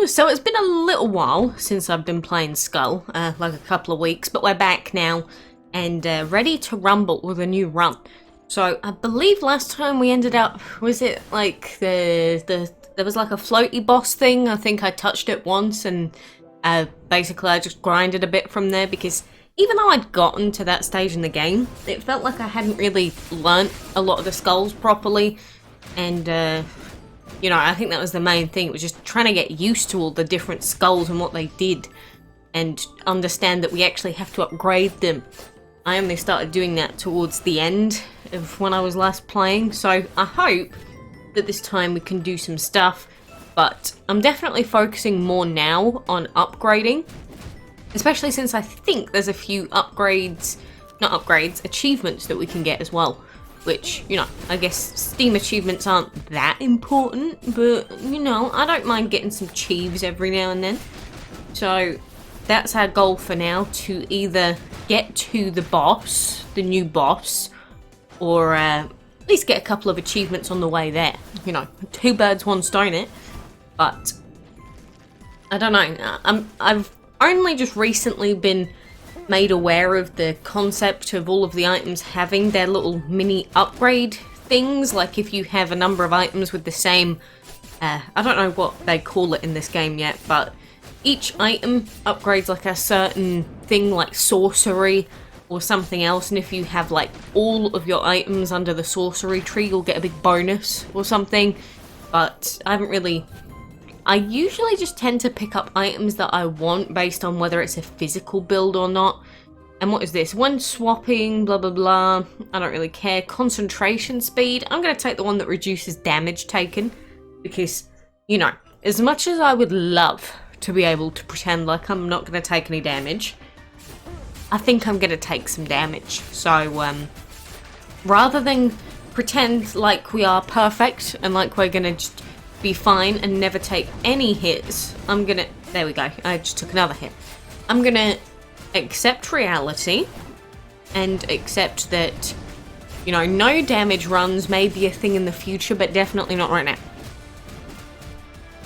Hello! So it's been a little while since I've been playing Skul, like a couple of weeks, but we're back now and ready to rumble with a new run. So I believe last time we ended up, was it like there was like a floaty boss thing? I think I touched it once and basically I just grinded a bit from there because even though I'd gotten to that stage in the game, it felt like I hadn't really learnt a lot of the skulls properly and you know, I think that was the main thing. It was just trying to get used to all the different skulls and what they did and understand that we actually have to upgrade them. I only started doing that towards the end of when I was last playing, so I hope that this time we can do some stuff, but I'm definitely focusing more now on upgrading, especially since I think there's a few achievements that we can get as well. Which, you know, I guess Steam achievements aren't that important, but, you know, I don't mind getting some cheeves every now and then. So, that's our goal for now, to either get to the boss, the new boss, or at least get a couple of achievements on the way there. You know, two birds, one stone it. But, I don't know, I've only just recently been made aware of the concept of all of the items having their little mini upgrade things. Like if you have a number of items with the same, I don't know what they call it in this game yet, but each item upgrades like a certain thing like sorcery or something else, and if you have like all of your items under the sorcery tree, you'll get a big bonus or something. But I usually just tend to pick up items that I want based on whether it's a physical build or not. And what is this? When swapping, blah blah blah. I don't really care. Concentration speed. I'm going to take the one that reduces damage taken. Because, you know, as much as I would love to be able to pretend like I'm not going to take any damage, I think I'm going to take some damage. So, rather than pretend like we are perfect and like we're going to just be fine and never take any hits, there we go, I just took another hit. I'm gonna accept reality and accept that, you know, no damage runs may be a thing in the future, but definitely not right now.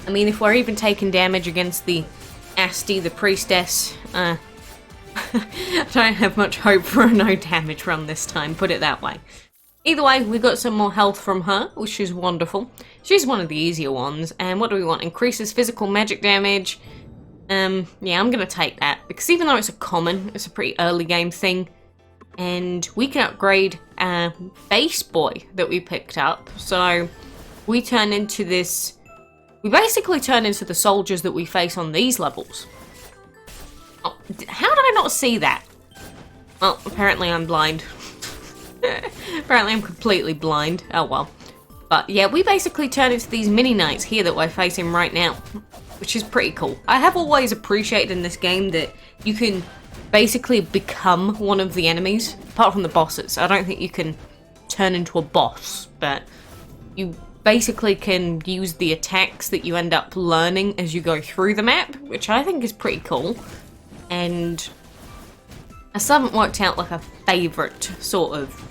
I mean, if we're even taking damage against the Asti, the priestess, I don't have much hope for a no damage run this time, put it that way. Either way, we got some more health from her, which is wonderful. She's one of the easier ones. And what do we want? Increases physical magic damage. Yeah, I'm going to take that. Because even though it's a common, it's a pretty early game thing. And we can upgrade our base boy that we picked up. So we turn into this... We basically turn into the soldiers that we face on these levels. Oh, how did I not see that? Well, apparently I'm blind. Apparently I'm completely blind. Oh well. But yeah, we basically turn into these mini knights here that we're facing right now, which is pretty cool. I have always appreciated in this game that you can basically become one of the enemies, apart from the bosses. I don't think you can turn into a boss, but you basically can use the attacks that you end up learning as you go through the map, which I think is pretty cool. And I still haven't worked out like a favourite sort of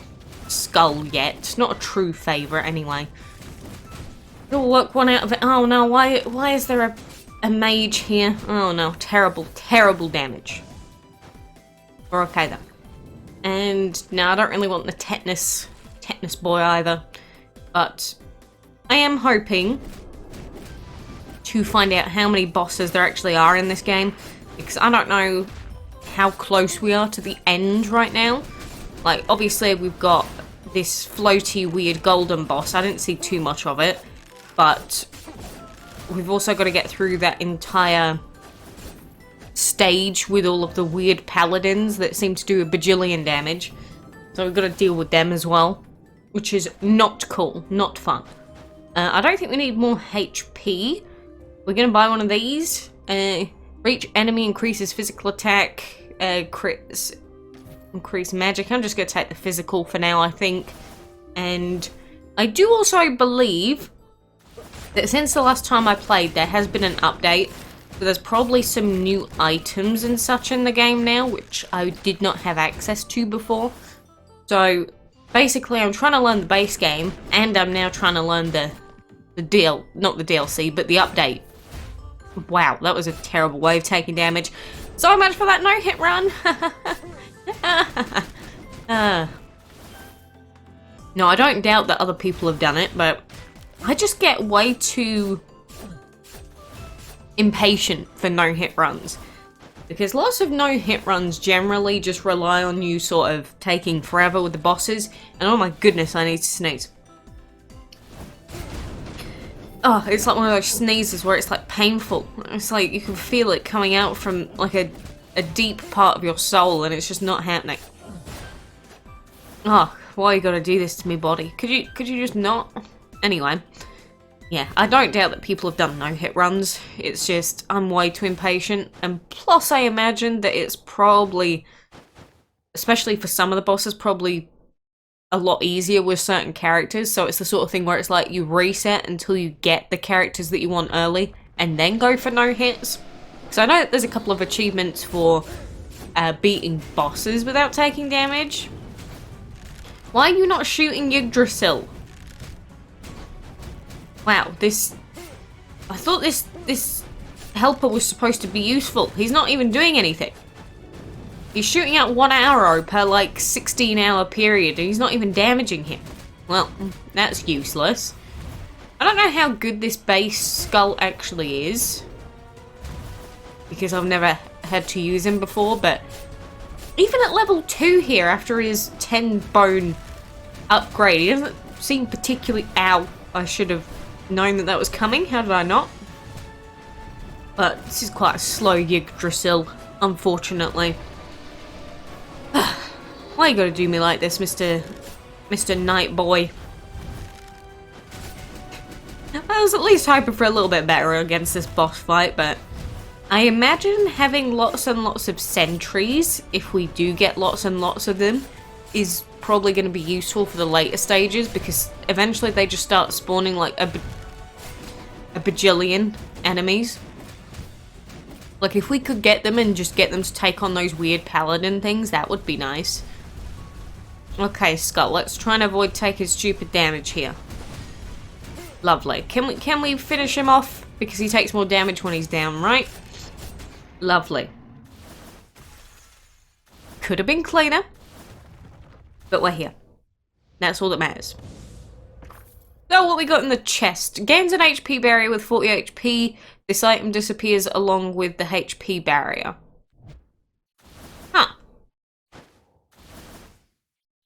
skull yet. Not a true favourite anyway. We'll work one out of it. Oh no, why is there a mage here? Oh no, terrible, terrible damage. We're okay though. And no, I don't really want the tetanus boy either. But I am hoping to find out how many bosses there actually are in this game. Because I don't know how close we are to the end right now. Like, obviously we've got this floaty weird golden boss. I didn't see too much of it, but we've also got to get through that entire stage with all of the weird paladins that seem to do a bajillion damage. So we've got to deal with them as well, which is not cool, not fun. I don't think we need more HP. We're going to buy one of these. Reach enemy increases physical attack. Crits increase magic. I'm just going to take the physical for now, I think. And I do also believe that since the last time I played, there has been an update. So there's probably some new items and such in the game now, which I did not have access to before. So basically, I'm trying to learn the base game, and I'm now trying to learn not the DLC, but the update Wow, that was a terrible way of taking damage. So much for that no-hit run! No, I don't doubt that other people have done it, but I just get way too impatient for no-hit runs. Because lots of no-hit runs generally just rely on you sort of taking forever with the bosses. And oh my goodness, I need to sneeze. Oh, it's like one of those sneezes where it's like painful. It's like you can feel it coming out from like a deep part of your soul and it's just not happening. Oh, why you gotta do this to me, body? Could you just not? Anyway. Yeah, I don't doubt that people have done no-hit runs. It's just, I'm way too impatient. And plus I imagine that it's probably, especially for some of the bosses, probably a lot easier with certain characters, so it's the sort of thing where it's like you reset until you get the characters that you want early, and then go for no hits. So I know that there's a couple of achievements for beating bosses without taking damage. Why are you not shooting Yggdrasil? Wow, I thought this helper was supposed to be useful. He's not even doing anything. He's shooting out 1 arrow per, like, 16-hour period, and he's not even damaging him. Well, that's useless. I don't know how good this base Skul actually is, because I've never had to use him before, but even at level 2 here, after his 10 bone upgrade, he doesn't seem particularly... Ow, I should have known that was coming. How did I not? But this is quite a slow Yggdrasil, unfortunately. Why you gotta do me like this, Mr. Night Boy? I was at least hoping for a little bit better against this boss fight, but I imagine having lots and lots of sentries, if we do get lots and lots of them, is probably going to be useful for the later stages, because eventually they just start spawning like a bajillion enemies. Like, if we could get them and just get them to take on those weird paladin things, that would be nice. Okay, Skul, let's try and avoid taking stupid damage here. Lovely. Can we finish him off? Because he takes more damage when he's down, right? Lovely. Could have been cleaner. But we're here. That's all that matters. So what we got in the chest. Gains an HP barrier with 40 HP. This item disappears along with the HP barrier. Huh.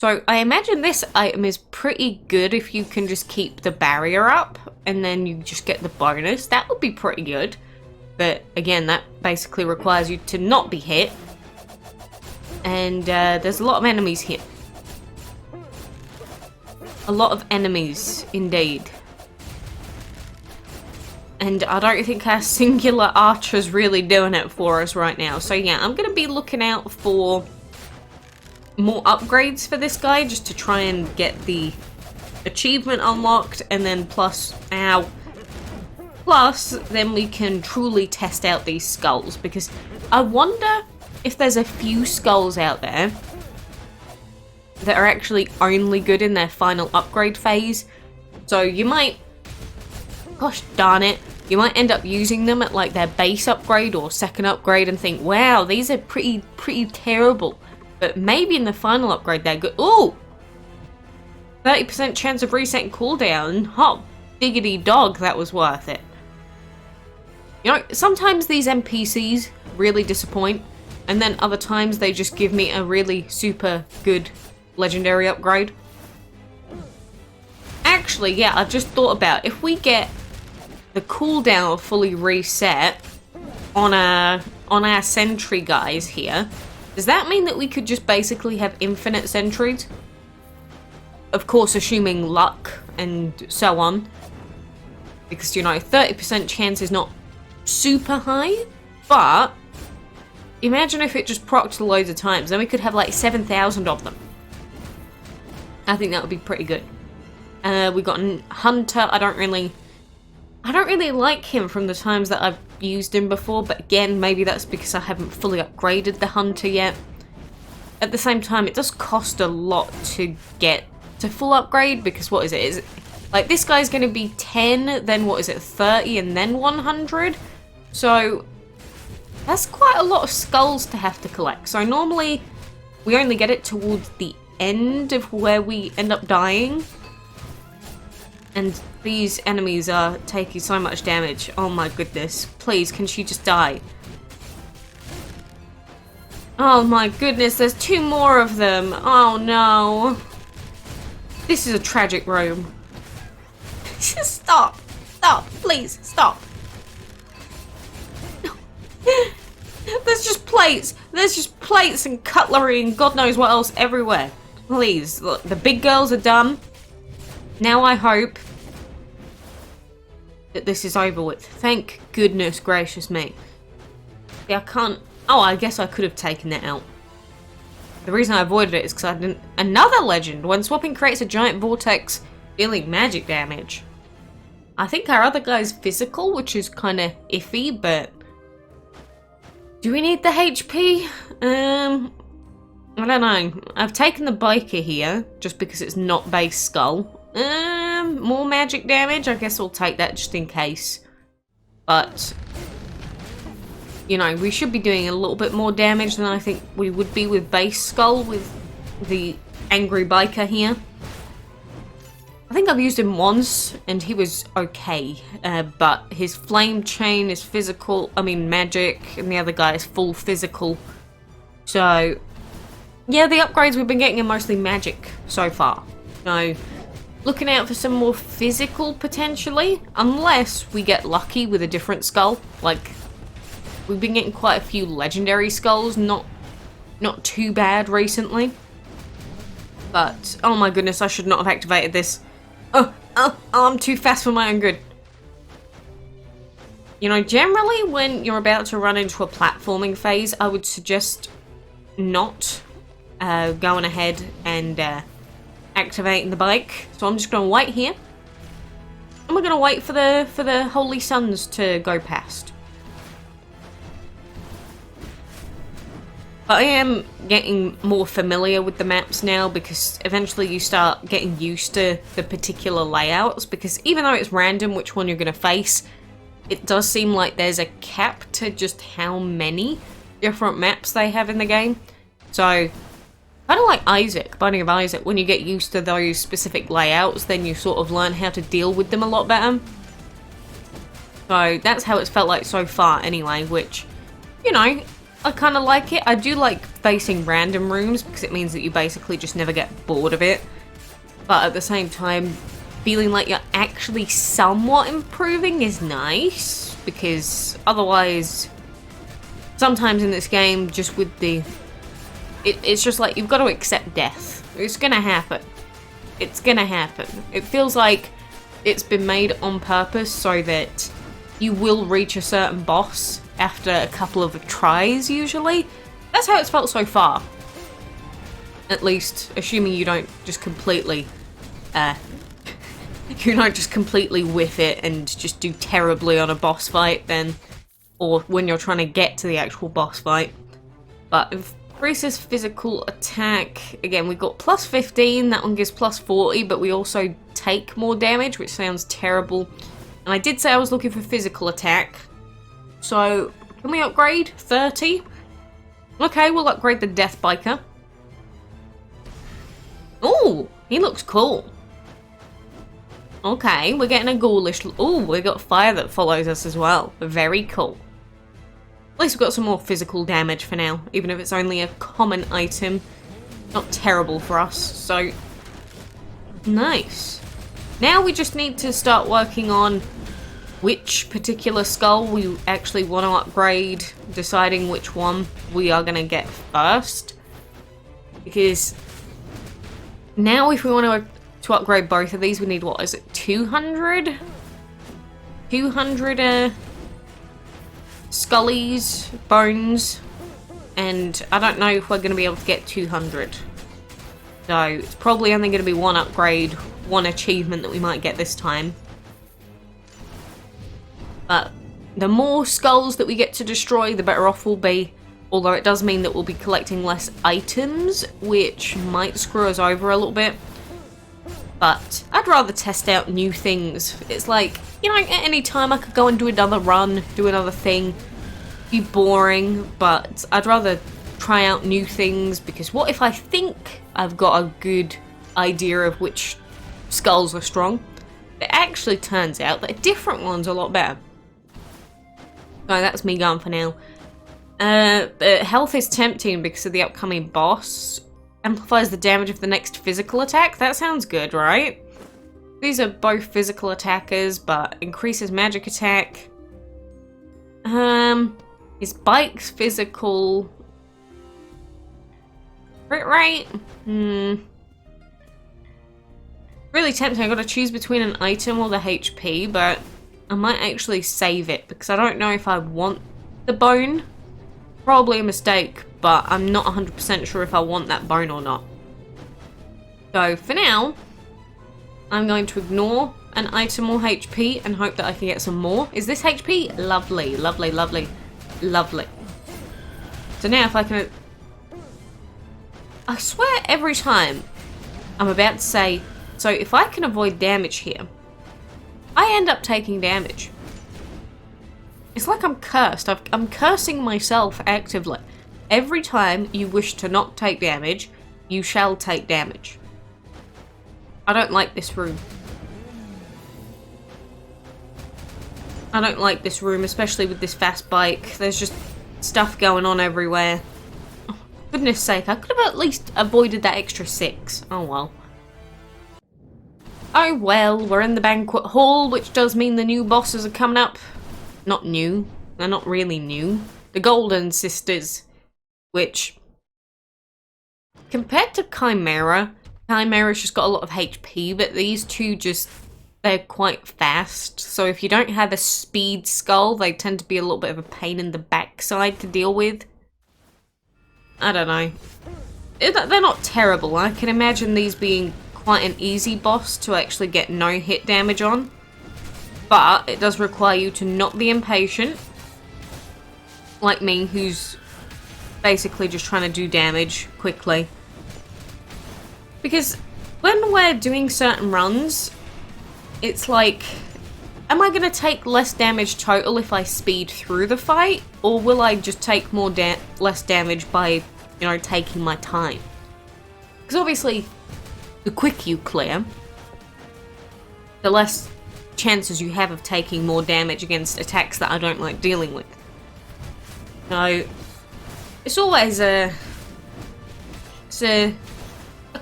So I imagine this item is pretty good if you can just keep the barrier up and then you just get the bonus. That would be pretty good. But again, that basically requires you to not be hit. And there's a lot of enemies here. A lot of enemies, indeed. And I don't think our singular archer's really doing it for us right now. So yeah, I'm going to be looking out for more upgrades for this guy, just to try and get the achievement unlocked, and then plus, then we can truly test out these skulls, because I wonder if there's a few skulls out there that are actually only good in their final upgrade phase. So you might, gosh darn it, you might end up using them at like their base upgrade or second upgrade and think, wow, these are pretty terrible. But maybe in the final upgrade they're good. Ooh! 30% chance of resetting cooldown. Hot diggity dog, that was worth it. You know, sometimes these NPCs really disappoint, and then other times they just give me a really super good legendary upgrade. Actually, yeah, I've just thought about, if we get the cooldown fully reset on our sentry guys here, does that mean that we could just basically have infinite sentries? Of course, assuming luck and so on. Because, you know, 30% chance is not super high, but imagine if it just procced loads of times, then we could have like 7,000 of them. I think that would be pretty good. We got a hunter. I don't really like him from the times that I've used him before, but again, maybe that's because I haven't fully upgraded the hunter yet. At the same time, it does cost a lot to get to full upgrade, because what is it? Is it like this guy's going to be 10, then what is it, 30, and then 100? So that's quite a lot of skulls to have to collect. So normally we only get it towards the end of where we end up dying. And these enemies are taking so much damage. Oh my goodness. Please, can she just die? Oh my goodness, there's 2 more of them. Oh no. This is a tragic room. Just stop. Stop. Please, stop. There's just plates. There's just plates and cutlery and God knows what else everywhere. Please, look, the big girls are done. Now I hope that this is over with. Thank goodness gracious me. Yeah, I can't... Oh, I guess I could have taken that out. The reason I avoided it is because I didn't... Another legend! When swapping creates a giant vortex, dealing magic damage. I think our other guy's physical, which is kind of iffy, but... Do we need the HP? I don't know. I've taken the biker here, just because it's not base skull. More magic damage? I guess we'll take that just in case. But, you know, we should be doing a little bit more damage than I think we would be with base skull with the angry biker here. I think I've used him once, and he was okay. But his flame chain is physical, magic, and the other guy is full physical. So, yeah, the upgrades we've been getting are mostly magic so far. So, looking out for some more physical, potentially. Unless we get lucky with a different skull. Like, we've been getting quite a few legendary skulls. Not too bad recently. But, oh my goodness, I should not have activated this. Oh, I'm too fast for my own good. You know, generally when you're about to run into a platforming phase, I would suggest not going ahead and activating the bike. So I'm just going to wait here. And we're going to wait for the holy suns to go past. But I am getting more familiar with the maps now because eventually you start getting used to the particular layouts, because even though it's random which one you're going to face, it does seem like there's a cap to just how many different maps they have in the game. So, kind of like Isaac, Binding of Isaac, when you get used to those specific layouts, then you sort of learn how to deal with them a lot better. So that's how it's felt like so far anyway, which, you know, I kind of like it. I do like facing random rooms because it means that you basically just never get bored of it. But at the same time, feeling like you're actually somewhat improving is nice, because otherwise, sometimes in this game, just with the... It's just like, you've got to accept death. It's gonna happen. It's gonna happen. It feels like it's been made on purpose so that you will reach a certain boss after a couple of tries, usually. That's how it's felt so far. At least, assuming you don't just completely, you don't just completely whiff it and just do terribly on a boss fight, then, or when you're trying to get to the actual boss fight. But increases physical attack. Again, we've got plus 15, that one gives plus 40, but we also take more damage, which sounds terrible. And I did say I was looking for physical attack. So, can we upgrade? 30? Okay, we'll upgrade the Death Biker. Oh, he looks cool. Okay, we're getting a ghoulish... Oh, we got fire that follows us as well. Very cool. At least we've got some more physical damage for now, even if it's only a common item. Not terrible for us, so... Nice. Now we just need to start working on which particular skull we actually want to upgrade, deciding which one we are going to get first. Because now if we want to upgrade both of these, we need, what is it, 200? 200 scullies, bones, and I don't know if we're going to be able to get 200. So it's probably only going to be one upgrade, one achievement that we might get this time. But the more skulls that we get to destroy, the better off we'll be. Although it does mean that we'll be collecting less items, which might screw us over a little bit. But I'd rather test out new things. It's like, you know, at any time I could go and do another run, do another thing. Be boring, but I'd rather try out new things, because what if I think I've got a good idea of which skulls are strong? It actually turns out that a different one's a lot better. So that's me gone for now. Health is tempting because of the upcoming boss. Amplifies the damage of the next physical attack. That sounds good, right? These are both physical attackers, but increases magic attack. His bike's physical. Right? Really tempting. I gotta choose between an item or the HP, but I might actually save it because I don't know if I want the bone. Probably a mistake, but I'm not 100% sure if I want that bone or not. So for now, I'm going to ignore an item or HP and hope that I can get some more. Is this HP? Lovely, lovely, lovely, lovely. So now if I can... I swear every time I'm about to say, so if I can avoid damage here, I end up taking damage. It's like I'm cursed. I'm cursing myself actively. Every time you wish to not take damage, you shall take damage. I don't like this room. I don't like this room, especially with this fast bike. There's just stuff going on everywhere. Oh, goodness sake, I could have at least avoided that extra 6. Oh well. Oh well, we're in the banquet hall, which does mean the new bosses are coming up. Not new. They're not really new. The Golden Sisters, which, compared to Chimera's just got a lot of HP, but these two just, they're quite fast. So if you don't have a speed skull, they tend to be a little bit of a pain in the backside to deal with. I don't know. They're not terrible. I can imagine these being quite an easy boss to actually get no hit damage on. But it does require you to not be impatient, like me, who's basically just trying to do damage quickly. Because when we're doing certain runs, it's like, am I going to take less damage total if I speed through the fight? Or will I just take less damage by, you know, taking my time? Because obviously, the quicker you clear, the less chances you have of taking more damage against attacks that I don't like dealing with. So it's always a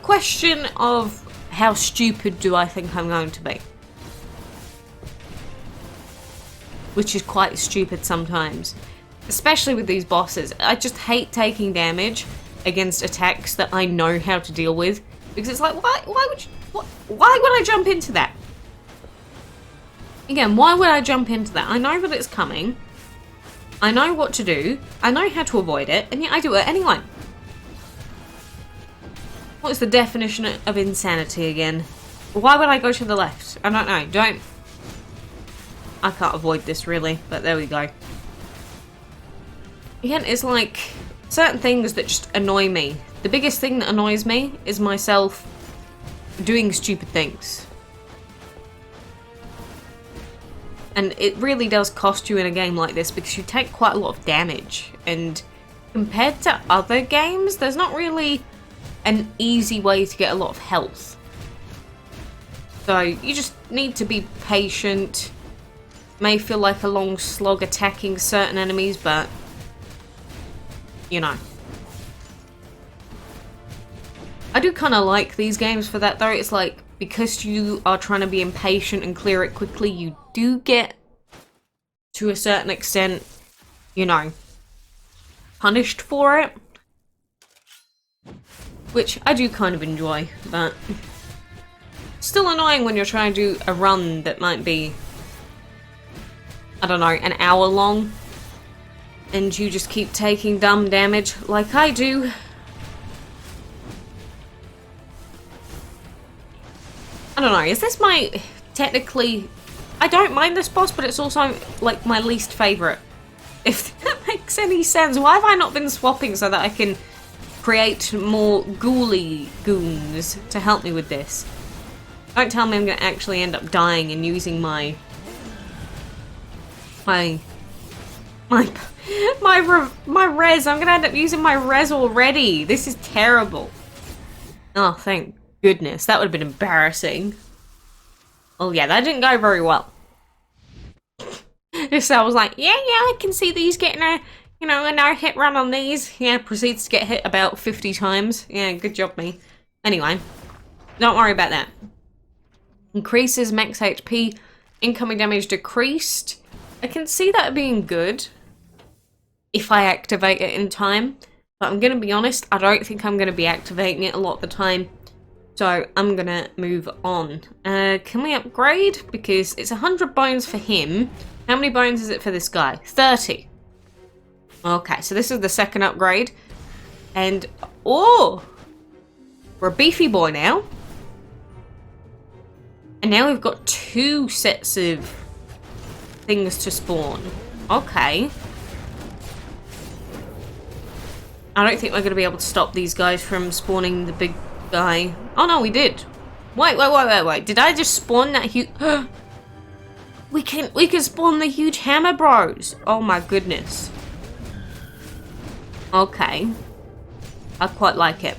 question of how stupid do I think I'm going to be, which is quite stupid sometimes, especially with these bosses. I just hate taking damage against attacks that I know how to deal with, because it's like, why would I jump into that? Again, why would I jump into that? I know that it's coming. I know what to do. I know how to avoid it, and yet I do it anyway. What is the definition of insanity again? Why would I go to the left? I don't know. I can't avoid this really, but there we go. Again, it's like certain things that just annoy me. The biggest thing that annoys me is myself doing stupid things. And it really does cost you in a game like this because you take quite a lot of damage. And compared to other games, there's not really an easy way to get a lot of health. So you just need to be patient. May feel like a long slog attacking certain enemies, but you know. I do kind of like these games for that though. It's like, because you are trying to be impatient and clear it quickly, you do get, to a certain extent, you know, punished for it. Which I do kind of enjoy, but still annoying when you're trying to do a run that might be, I don't know, an hour long, and you just keep taking dumb damage like I do. I don't know, is this my, technically, I don't mind this boss, but it's also, like, my least favourite. If that makes any sense. Why have I not been swapping so that I can create more ghouly goons to help me with this? Don't tell me I'm gonna actually end up dying and using my res. I'm gonna end up using my res already. This is terrible. Oh, thank goodness. That would have been embarrassing. Oh yeah, that didn't go very well. Just I was like, yeah, I can see these getting a, you know, a no-hit run on these. Yeah, proceeds to get hit about 50 times. Yeah, good job, me. Anyway, don't worry about that. Increases max HP, incoming damage decreased. I can see that being good if I activate it in time. But I'm going to be honest, I don't think I'm going to be activating it a lot of the time. So I'm going to move on. Can we upgrade? Because it's 100 bones for him. How many bones is it for this guy? 30. Okay, so this is the second upgrade. And, oh! We're a beefy boy now. And now we've got 2 sets of things to spawn. Okay. I don't think we're going to be able to stop these guys from spawning the big guy. Oh no, we did. Wait. Did I just spawn that huge... We can spawn the huge hammer bros. Oh my goodness. Okay. I quite like it.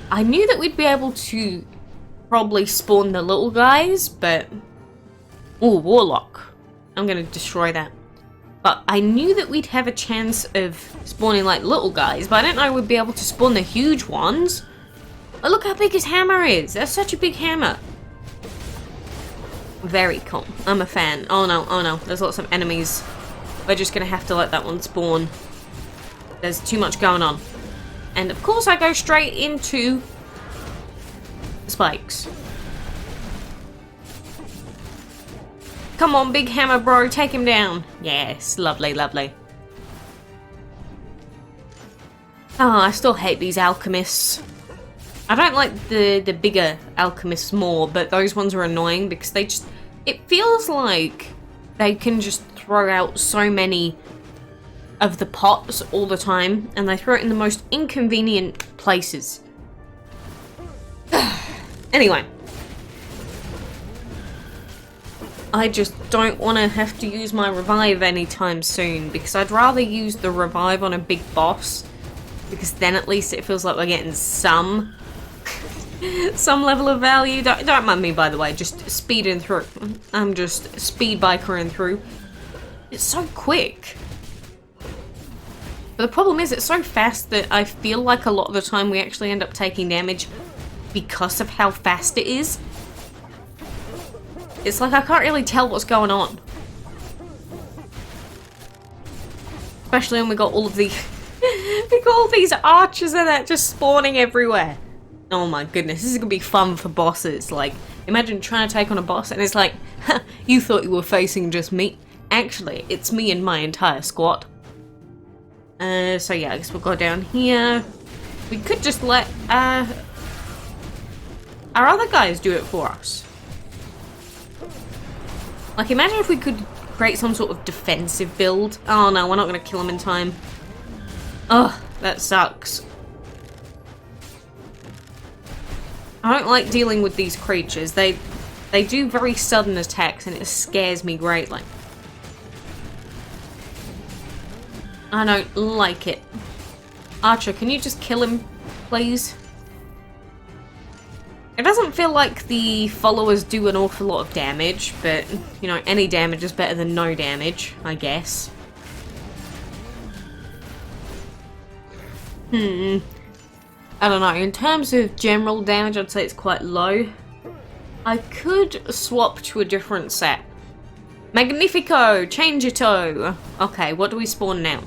I knew that we'd be able to probably spawn the little guys, but... Oh, warlock. I'm going to destroy that. But I knew that we'd have a chance of spawning like little guys, but I didn't know we'd be able to spawn the huge ones. But look how big his hammer is. That's such a big hammer. Very cool. I'm a fan. Oh no. There's lots of enemies. We're just going to have to let that one spawn. There's too much going on. And of course I go straight into spikes. Come on, big hammer bro, take him down. Yes, lovely. Oh, I still hate these alchemists. I don't like the bigger alchemists more, but those ones are annoying because they just... It feels like they can just throw out so many of the pots all the time, and they throw it in the most inconvenient places. Anyway. I just don't want to have to use my revive anytime soon, because I'd rather use the revive on a big boss, because then at least it feels like we're getting some level of value. Don't mind me, by the way, just speeding through. I'm just speed bikering through. It's so quick. But the problem is it's so fast that I feel like a lot of the time we actually end up taking damage because of how fast it is. It's like I can't really tell what's going on. Especially when we got all of the we got all these archers and that just spawning everywhere. Oh my goodness, this is gonna be fun for bosses. Like, imagine trying to take on a boss and it's like, you thought you were facing just me. Actually, it's me and my entire squad. So yeah, I guess we'll go down here. We could just let our other guys do it for us. Like, imagine if we could create some sort of defensive build. Oh no, we're not going to kill him in time. Ugh, that sucks. I don't like dealing with these creatures. They do very sudden attacks and it scares me greatly. I don't like it. Archer, can you just kill him, please? It doesn't feel like the followers do an awful lot of damage, but, you know, any damage is better than no damage, I guess. I don't know, in terms of general damage, I'd say it's quite low. I could swap to a different set. Magnifico! Change it to! Okay, what do we spawn now?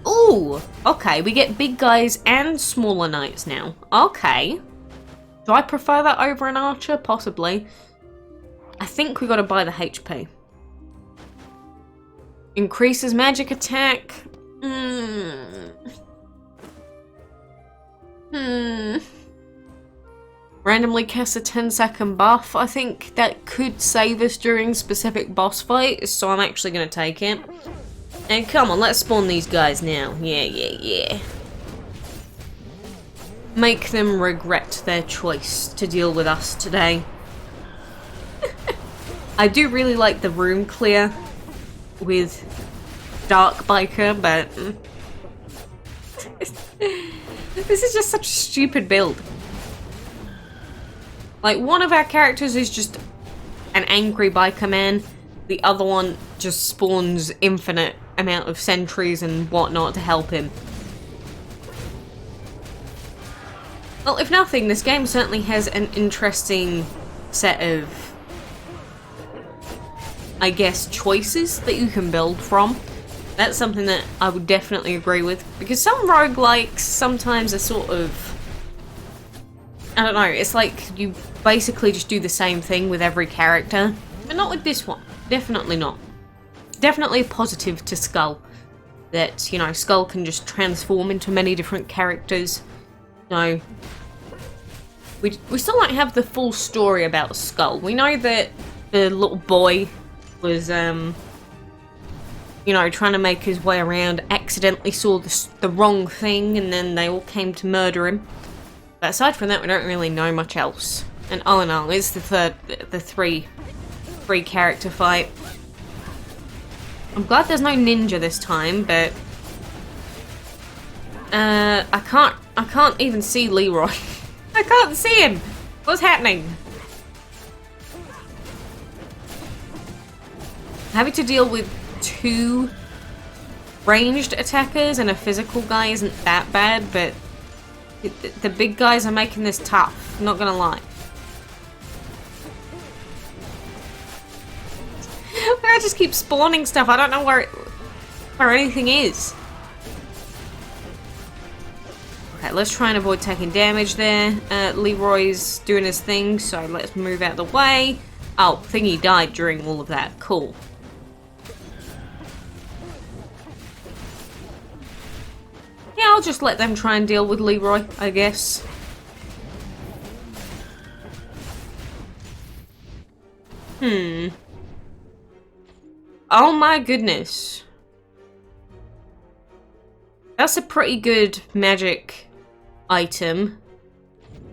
Ooh! Okay, we get big guys and smaller knights now. Okay. Do I prefer that over an archer? Possibly. I think we gotta buy the HP. Increases magic attack. Randomly cast a 10-second buff. I think that could save us during specific boss fights, so I'm actually gonna take it. And come on, let's spawn these guys now. Yeah. make them regret their choice to deal with us today. I do really like the room clear with Dark Biker, but this is just such a stupid build. Like, one of our characters is just an angry biker man, the other one just spawns infinite amount of sentries and whatnot to help him. Well, if nothing, this game certainly has an interesting set of, I guess, choices that you can build from. That's something that I would definitely agree with, because some roguelikes sometimes are sort of, I don't know, it's like you basically just do the same thing with every character, but not with this one. Definitely not. Definitely a positive to Skul, that, you know, Skul can just transform into many different characters. No, we still don't have the full story about Skul. We know that the little boy was, you know, trying to make his way around, accidentally saw the wrong thing, and then they all came to murder him. But aside from that, we don't really know much else. And all in all, it's the three character fight. I'm glad there's no ninja this time, but I can't even see Leroy. I can't see him. What's happening? Having to deal with two ranged attackers and a physical guy isn't that bad, but the big guys are making this tough, not gonna lie. I just keep spawning stuff. I don't know where anything is. Okay, let's try and avoid taking damage there. Leroy's doing his thing, so let's move out of the way. Oh, thingy died during all of that. Cool. Yeah, I'll just let them try and deal with Leroy, I guess. Oh my goodness. That's a pretty good magic item.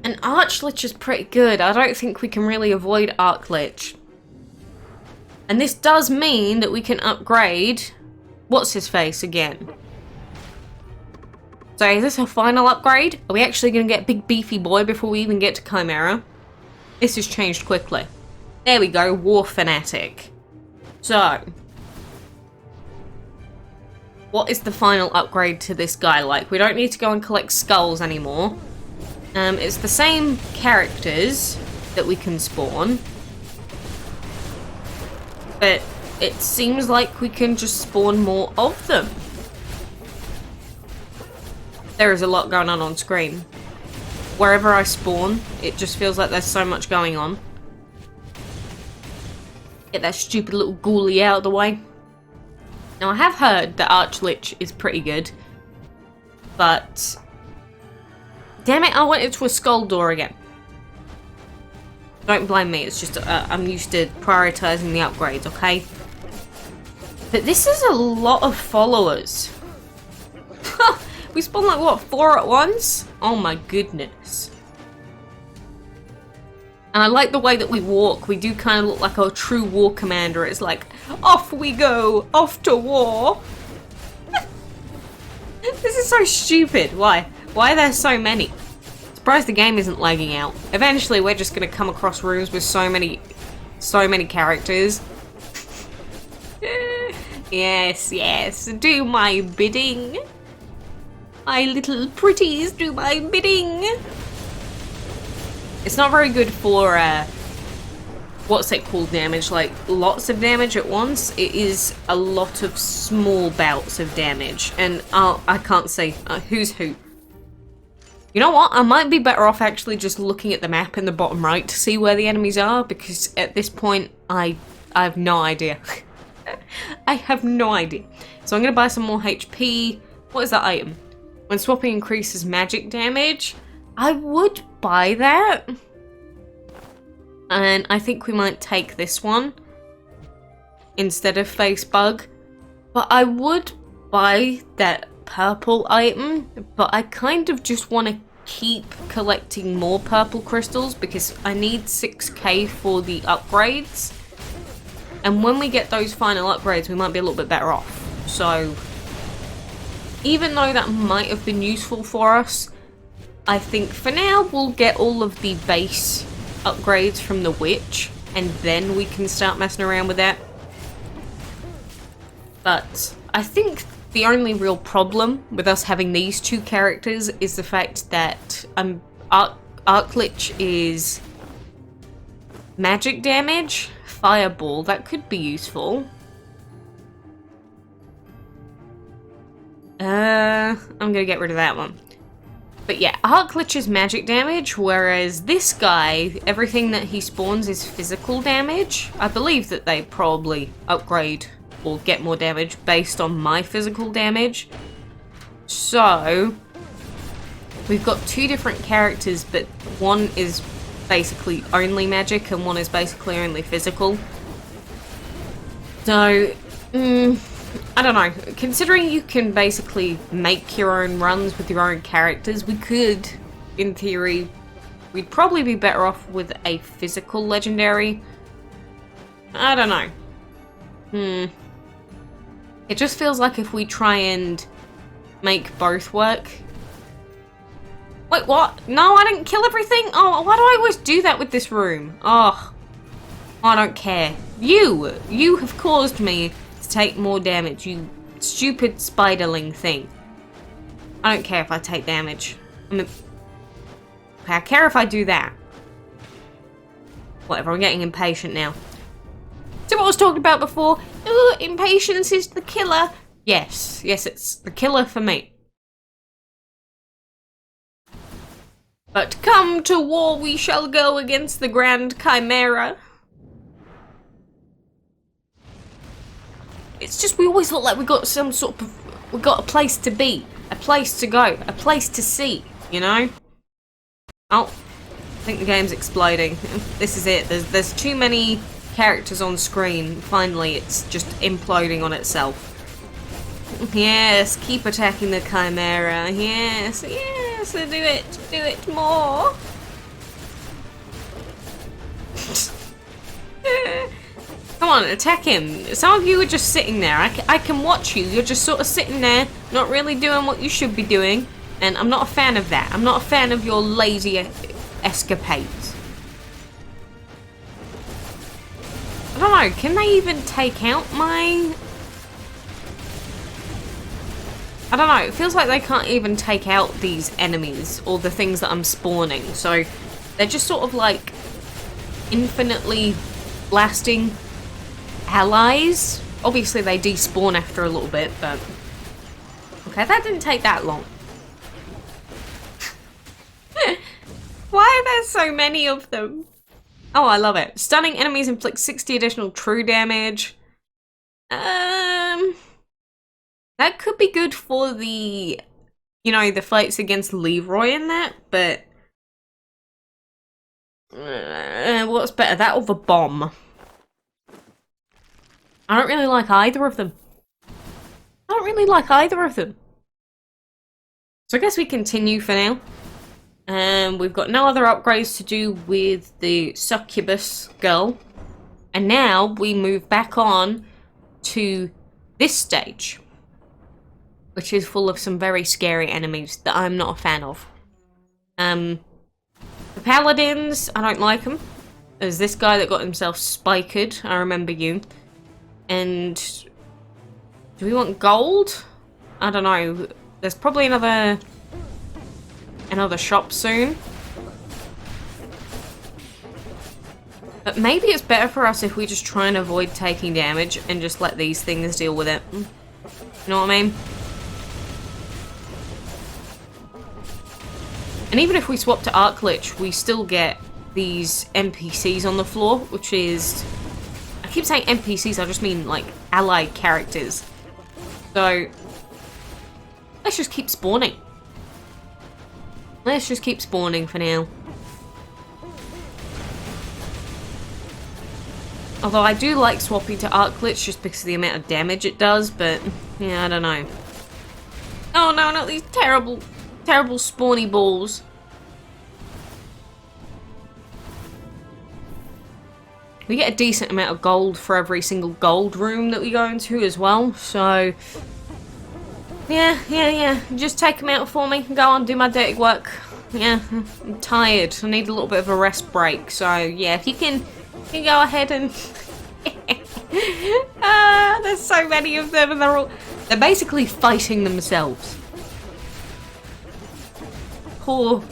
And Archlich is pretty good. I don't think we can really avoid Archlich. And this does mean that we can upgrade what's-his-face again. So is this a final upgrade? Are we actually going to get Big Beefy Boy before we even get to Chimera? This has changed quickly. There we go, War Fanatic. So, what is the final upgrade to this guy like? We don't need to go and collect skulls anymore. It's the same characters that we can spawn. But it seems like we can just spawn more of them. There is a lot going on screen. Wherever I spawn, it just feels like there's so much going on. Get that stupid little ghoulie out of the way. Now, I have heard that Archlich is pretty good, but damn it, I went into a skull door again. Don't blame me, it's just I'm used to prioritizing the upgrades, okay? But this is a lot of followers. We spawn like, what, 4 at once? Oh my goodness. And I like the way that we walk. We do kind of look like a true war commander. It's like, off we go, off to war. This is so stupid. Why? Why are there so many? Surprised the game isn't lagging out. Eventually, we're just gonna come across rooms with so many characters. Yes, yes, do my bidding. My little pretties, do my bidding. It's not very good for, what's it called damage? Like, lots of damage at once. It is a lot of small bouts of damage. And I can't see who's who. You know what? I might be better off actually just looking at the map in the bottom right to see where the enemies are, because at this point, I have no idea. I have no idea. So I'm going to buy some more HP. What is that item? When swapping increases magic damage. I would buy that. And I think we might take this one instead of face bug. But I would buy that purple item. But I kind of just want to keep collecting more purple crystals because I need 6k for the upgrades. And when we get those final upgrades, we might be a little bit better off. So, even though that might have been useful for us, I think for now we'll get all of the base upgrades from the witch, and then we can start messing around with that. But I think the only real problem with us having these two characters is the fact that Arclich is magic damage, fireball, that could be useful. I'm gonna get rid of that one. But yeah, Arclich is magic damage, whereas this guy, everything that he spawns is physical damage. I believe that they probably upgrade or get more damage based on my physical damage. So, we've got two different characters, but one is basically only magic and one is basically only physical. So, I don't know. Considering you can basically make your own runs with your own characters, we could, in theory, we'd probably be better off with a physical legendary. I don't know. It just feels like if we try and make both work. Wait, what? No, I didn't kill everything? Oh, why do I always do that with this room? Oh, I don't care. You have caused me to take more damage, you stupid spiderling thing. I don't care if I take damage. Okay, I care if I do that. Whatever, I'm getting impatient now. See what I was talking about before? Ooh, impatience is the killer. Yes, it's the killer for me. But come to war we shall go against the Grand Chimera. It's just we always look like we got some sort of... we got a place to be, a place to go, a place to see, you know? Oh, I think the game's exploding. This is it. There's too many characters on screen. Finally, it's just imploding on itself. Yes, keep attacking the Chimera. Yes, do it more. Come on, attack him. Some of you are just sitting there. I can watch you. You're just sort of sitting there, not really doing what you should be doing. And I'm not a fan of that. I'm not a fan of your lazy escapades. I don't know, can they even take out my... I don't know, it feels like they can't even take out these enemies or the things that I'm spawning. So they're just sort of like infinitely blasting allies. Obviously they despawn after a little bit, but... okay, that didn't take that long. Why are there so many of them? Oh, I love it. Stunning enemies inflict 60 additional true damage. That could be good for the, you know, the fights against Leroy and that, but... what's better, that or the bomb? I don't really like either of them. So I guess we continue for now. We've got no other upgrades to do with the succubus girl. And now we move back on to this stage, which is full of some very scary enemies that I'm not a fan of. The paladins, I don't like them. There's this guy that got himself spikered, I remember you. And do we want gold? I don't know. There's probably another shop soon. But maybe it's better for us if we just try and avoid taking damage and just let these things deal with it. You know what I mean? And even if we swap to Arclich, we still get these NPCs on the floor, which is... I keep saying NPCs, I just mean like allied characters. So let's just keep spawning. Let's just keep spawning for now. Although I do like swapping to Arclich just because of the amount of damage it does, but yeah, I don't know. Oh no, not these terrible, terrible spawny balls. We get a decent amount of gold for every single gold room that we go into as well, so... Yeah. Just take them out for me. Go on, do my dirty work. Yeah, I'm tired. I need a little bit of a rest break, so yeah, if you can go ahead and... there's so many of them and they're basically fighting themselves. Poor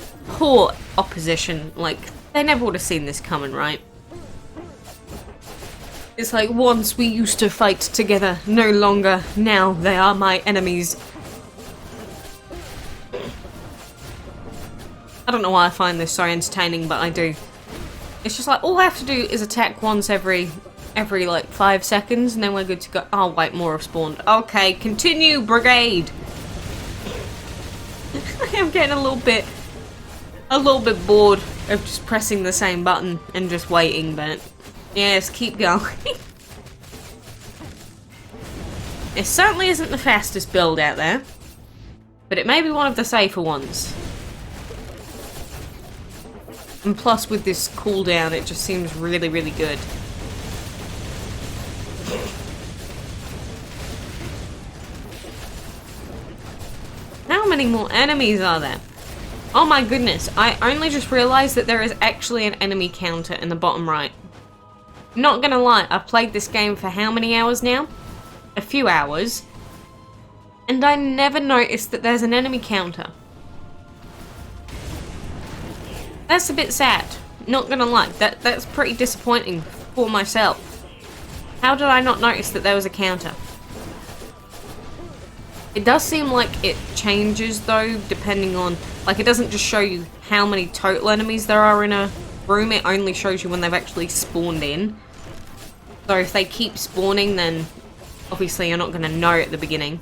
opposition. Like, they never would have seen this coming, right? It's like, once we used to fight together, no longer. Now they are my enemies. I don't know why I find this so entertaining, but I do. It's just like, all I have to do is attack once every like 5 seconds, and then we're good to go. Oh wait, more have spawned. Okay, continue, brigade. I'm getting a little bit bored of just pressing the same button and just waiting, but yes, keep going. It certainly isn't the fastest build out there, but it may be one of the safer ones. And plus, with this cooldown, it just seems really, really good. How many more enemies are there? Oh my goodness, I only just realized that there is actually an enemy counter in the bottom right. Not gonna lie, I've played this game for how many hours now? A few hours. And I never noticed that there's an enemy counter. That's a bit sad. Not gonna lie, that's pretty disappointing for myself. How did I not notice that there was a counter? It does seem like it changes though, depending on, like, it doesn't just show you how many total enemies there are in a room, it only shows you when they've actually spawned in. So if they keep spawning, then obviously you're not going to know at the beginning.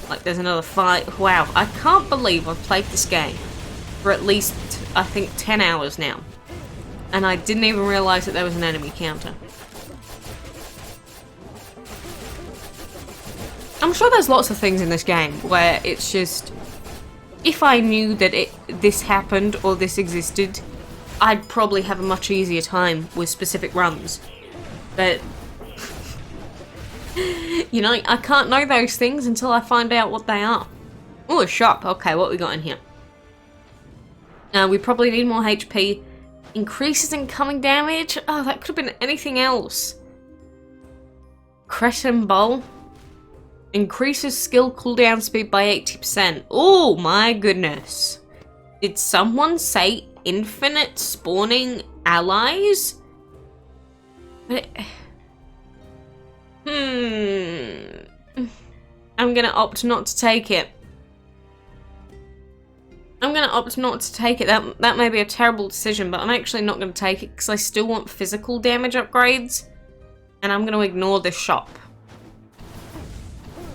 Like, there's another fight. Wow, I can't believe I've played this game for at least, I think, 10 hours now. And I didn't even realise that there was an enemy counter. I'm sure there's lots of things in this game where it's just, if I knew that this happened or this existed, I'd probably have a much easier time with specific runs. But, you know, I can't know those things until I find out what they are. Oh, a shop. Okay, what we got in here? We probably need more HP. Increases incoming damage? Oh, that could have been anything else. Crescent Bowl. Increases skill cooldown speed by 80%. Oh my goodness. Did someone say infinite spawning allies? But I'm gonna opt not to take it. That may be a terrible decision, but I'm actually not gonna take it because I still want physical damage upgrades. And I'm gonna ignore this shop.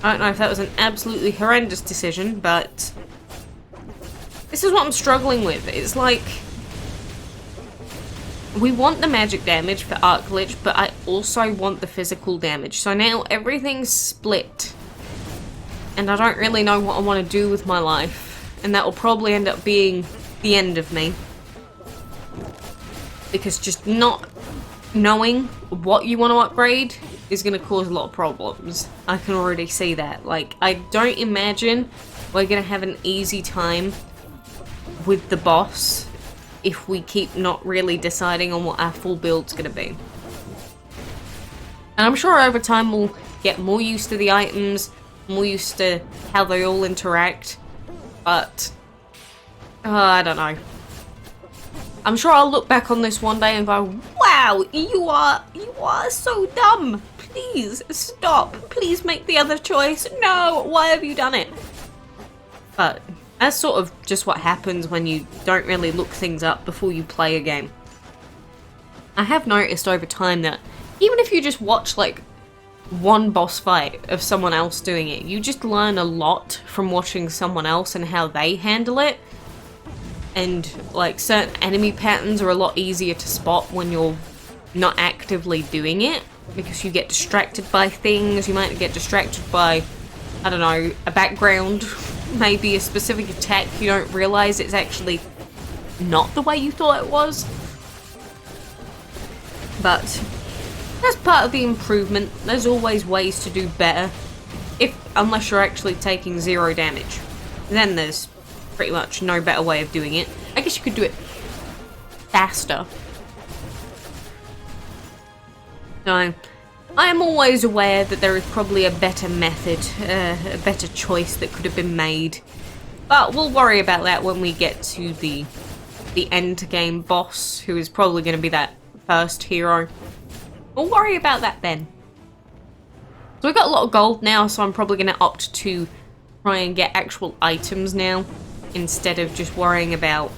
I don't know if that was an absolutely horrendous decision, but this is what I'm struggling with. It's like, we want the magic damage for Arc Glitch, but I also want the physical damage. So now everything's split. And I don't really know what I want to do with my life. And that will probably end up being the end of me. Because just not knowing what you want to upgrade is going to cause a lot of problems. I can already see that. Like, I don't imagine we're going to have an easy time with the boss if we keep not really deciding on what our full build's going to be. And I'm sure over time we'll get more used to the items, more used to how they all interact, but I don't know. I'm sure I'll look back on this one day and go, wow, you are so dumb. Please stop. Please make the other choice. No, why have you done it? But that's sort of just what happens when you don't really look things up before you play a game. I have noticed over time that even if you just watch like one boss fight of someone else doing it, you just learn a lot from watching someone else and how they handle it. And like certain enemy patterns are a lot easier to spot when you're not actively doing it, because you get distracted by things. You might get distracted by, I don't know, a background, maybe a specific attack. You don't realize it's actually not the way you thought it was. But That's part of the improvement. There's always ways to do better. Unless you're actually taking 0 damage. Then there's pretty much no better way of doing it. I guess you could do it faster. So, I am always aware that there is probably a better method, a better choice that could have been made. But we'll worry about that when we get to the end game boss, who is probably going to be that first hero. We'll worry about that then. So we've got a lot of gold now, so I'm probably going to opt to try and get actual items now, instead of just worrying about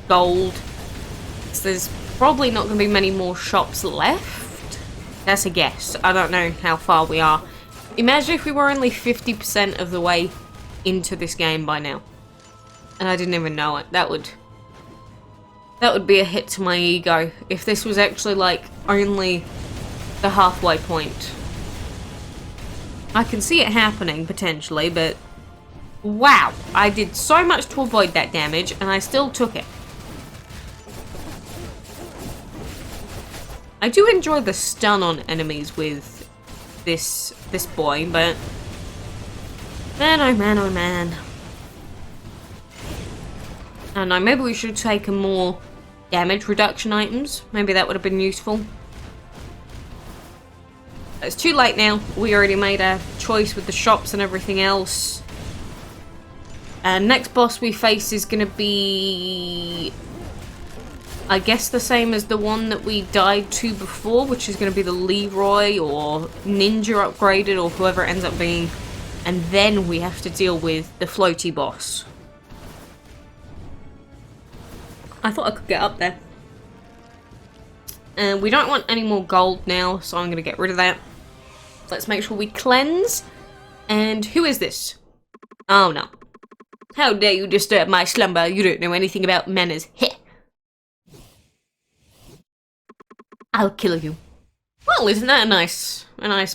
gold. So there's probably not going to be many more shops left. That's a guess. I don't know how far we are. Imagine if we were only 50% of the way into this game by now. And I didn't even know it. That would be a hit to my ego if this was actually like only the halfway point. I can see it happening potentially, but wow, I did so much to avoid that damage and I still took it. I do enjoy the stun on enemies with this boy, but man, oh man, oh man. I don't know, maybe we should take a more damage reduction items. Maybe that would have been useful. It's too late now. We already made a choice with the shops and everything else. Next boss we face is going to be, I guess, the same as the one that we died to before, which is going to be the Leroy or Ninja upgraded or whoever it ends up being. And then we have to deal with the floaty boss. I thought I could get up there. And we don't want any more gold now, so I'm going to get rid of that. Let's make sure we cleanse. And who is this? Oh no. How dare you disturb my slumber? You don't know anything about manners. Heh. I'll kill you. Well, isn't that a nice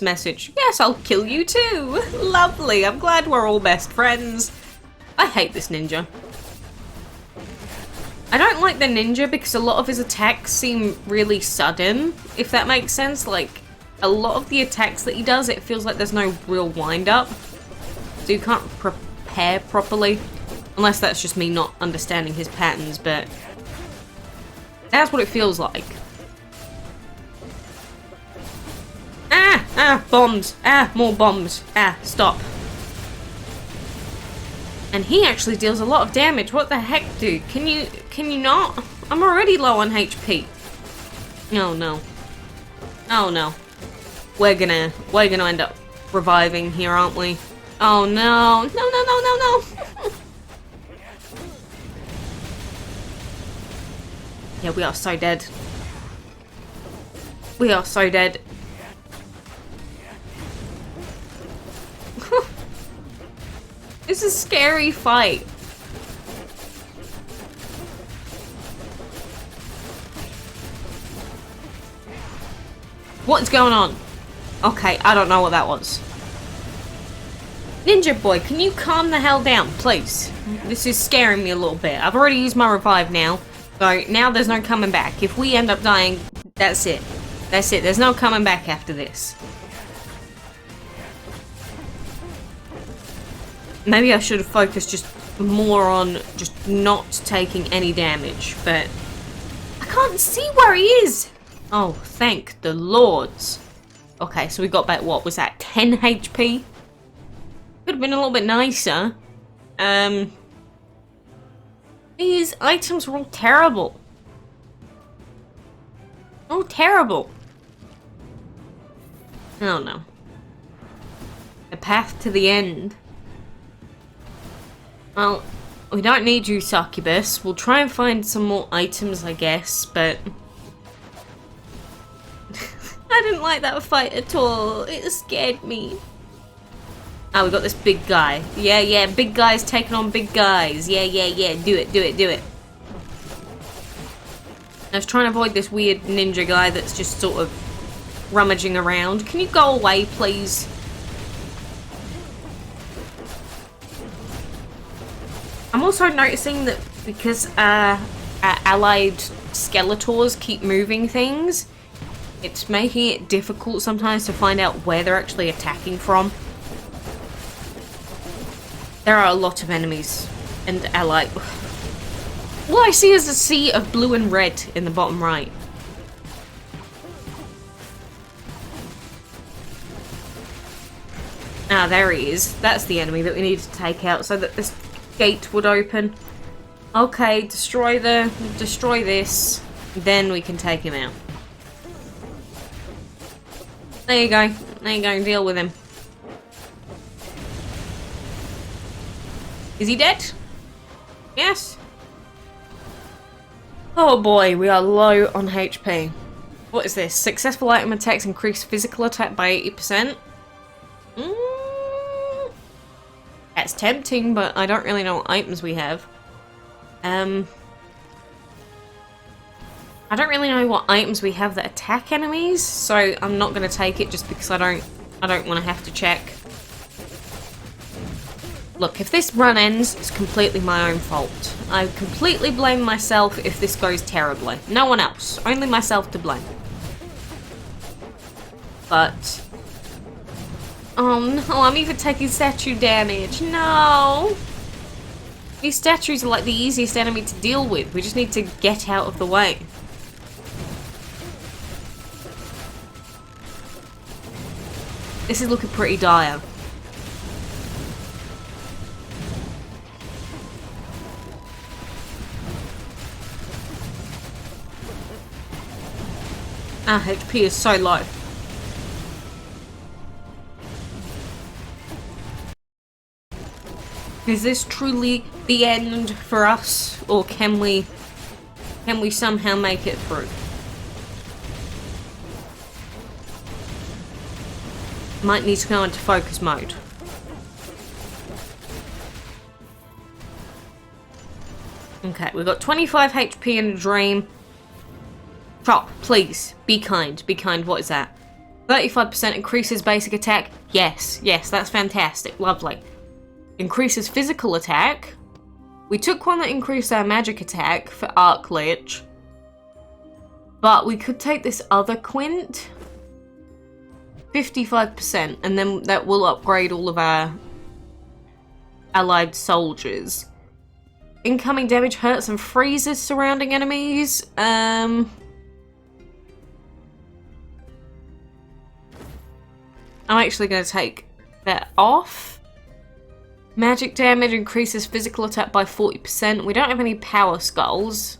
message? Yes, I'll kill you too. Lovely. I'm glad we're all best friends. I hate this ninja. I don't like the ninja because a lot of his attacks seem really sudden, if that makes sense. Like, a lot of the attacks that he does, it feels like there's no real wind-up. So you can't prepare properly. Unless that's just me not understanding his patterns, but that's what it feels like. Ah, bombs. Ah, more bombs. Ah, stop. And he actually deals a lot of damage. What the heck, dude? Can you not? I'm already low on HP. Oh no. Oh no. We're gonna end up reviving here, aren't we? Oh no. No. Yeah, we are so dead. We are so dead. This is a scary fight. What's going on? Okay, I don't know what that was. Ninja boy, can you calm the hell down, please? This is scaring me a little bit. I've already used my revive now. So now there's no coming back. If we end up dying, that's it. That's it. There's no coming back after this. Maybe I should have focused just more on just not taking any damage, but I can't see where he is. Oh, thank the lords. Okay, so we got back, what was that, 10 HP? Could have been a little bit nicer. These items were all terrible. Oh, terrible. Oh no. The path to the end. Well, we don't need you, Succubus. We'll try and find some more items, I guess, but I didn't like that fight at all. It scared me. Oh, we got this big guy. Yeah, big guys taking on big guys. Yeah. Do it. I was trying to avoid this weird ninja guy that's just sort of rummaging around. Can you go away, please? I'm also noticing that because our allied skeletors keep moving things, It's making it difficult sometimes to find out where they're actually attacking from. There are a lot of enemies, and allied. All I see is a sea of blue and red in the bottom right. Ah, there he is. That's the enemy that we needed to take out so that this gate would open. Okay, destroy this. Then we can take him out. There you go. There you go. Deal with him. Is he dead? Yes. Oh boy, we are low on HP. What is this? Successful item attacks increase physical attack by 80%. That's tempting, but I don't really know what items we have. I don't really know what items we have that attack enemies, so I'm not going to take it just because I don't want to have to check. Look, if this run ends, it's completely my own fault. I completely blame myself if this goes terribly. No one else. Only myself to blame. But... oh no, I'm even taking statue damage. No! These statues are like the easiest enemy to deal with. We just need to get out of the way. This is looking pretty dire. Our HP is so low. Is this truly the end for us, or can we somehow make it through? Might need to go into focus mode. Okay, we've got 25 HP in a dream. Chop, please, be kind, be kind. What is that? 35% increases basic attack. Yes, yes, that's fantastic, lovely. Increases physical attack. We took one that increased our magic attack for Arc Lich. But we could take this other quint. 55%, and then that will upgrade all of our allied soldiers. Incoming damage hurts and freezes surrounding enemies. I'm actually going to take that off. Magic damage increases physical attack by 40%. We don't have any power skulls.